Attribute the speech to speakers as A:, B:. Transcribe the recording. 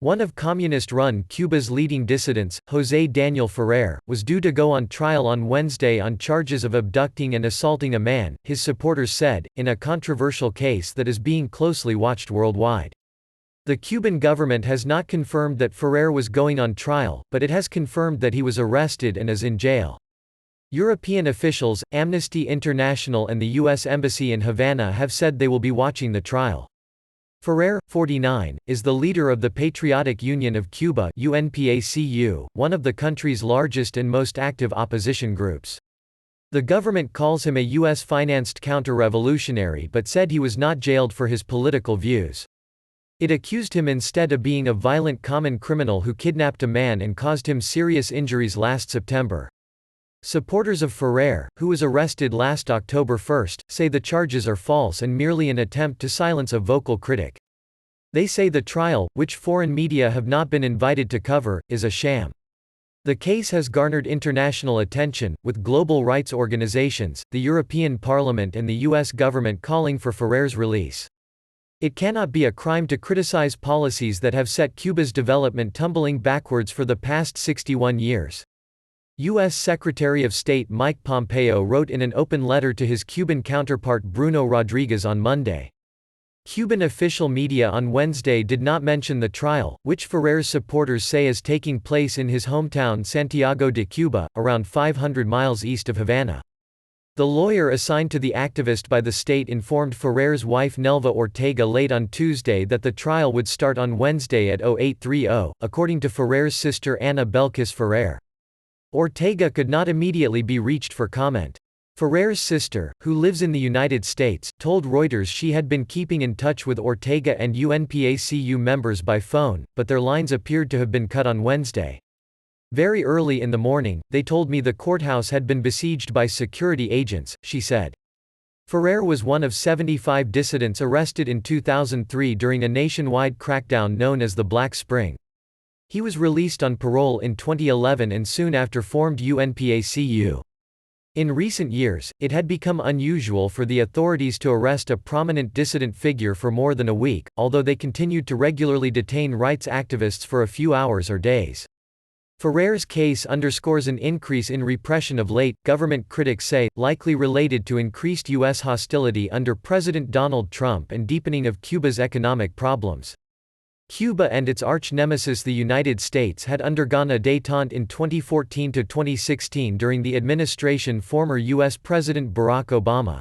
A: One of communist-run Cuba's leading dissidents, José Daniel Ferrer, was due to go on trial on Wednesday on charges of abducting and assaulting a man, his supporters said, in a controversial case that is being closely watched worldwide. The Cuban government has not confirmed that Ferrer was going on trial, but it has confirmed that he was arrested and is in jail. European officials, Amnesty International and the U.S. Embassy in Havana have said they will be watching the trial. Ferrer, 49, is the leader of the Patriotic Union of Cuba (UNPACU), one of the country's largest and most active opposition groups. The government calls him a U.S.-financed counter-revolutionary but said he was not jailed for his political views. It accused him instead of being a violent common criminal who kidnapped a man and caused him serious injuries last September. Supporters of Ferrer, who was arrested last October 1, say the charges are false and merely an attempt to silence a vocal critic. They say the trial, which foreign media have not been invited to cover, is a sham. The case has garnered international attention, with global rights organizations, the European Parliament and the U.S. government calling for Ferrer's release. It cannot be a crime to criticize policies that have set Cuba's development tumbling backwards for the past 61 years. U.S. Secretary of State Mike Pompeo wrote in an open letter to his Cuban counterpart Bruno Rodriguez on Monday. Cuban official media on Wednesday did not mention the trial, which Ferrer's supporters say is taking place in his hometown Santiago de Cuba, around 500 miles east of Havana. The lawyer assigned to the activist by the state informed Ferrer's wife Nelva Ortega late on Tuesday that the trial would start on Wednesday at 0830, according to Ferrer's sister Ana Belkis Ferrer. Ortega could not immediately be reached for comment. Ferrer's sister, who lives in the United States, told Reuters she had been keeping in touch with Ortega and UNPACU members by phone, but their lines appeared to have been cut on Wednesday. Very early in the morning, they told me the courthouse had been besieged by security agents, she said. Ferrer was one of 75 dissidents arrested in 2003 during a nationwide crackdown known as the Black Spring. He was released on parole in 2011 and soon after formed UNPACU. In recent years, it had become unusual for the authorities to arrest a prominent dissident figure for more than a week, although they continued to regularly detain rights activists for a few hours or days. Ferrer's case underscores an increase in repression of late, government critics say, likely related to increased U.S. hostility under President Donald Trump and deepening of Cuba's economic problems. Cuba and its arch-nemesis the United States had undergone a détente in 2014 to 2016 during the administration former U.S. President Barack Obama.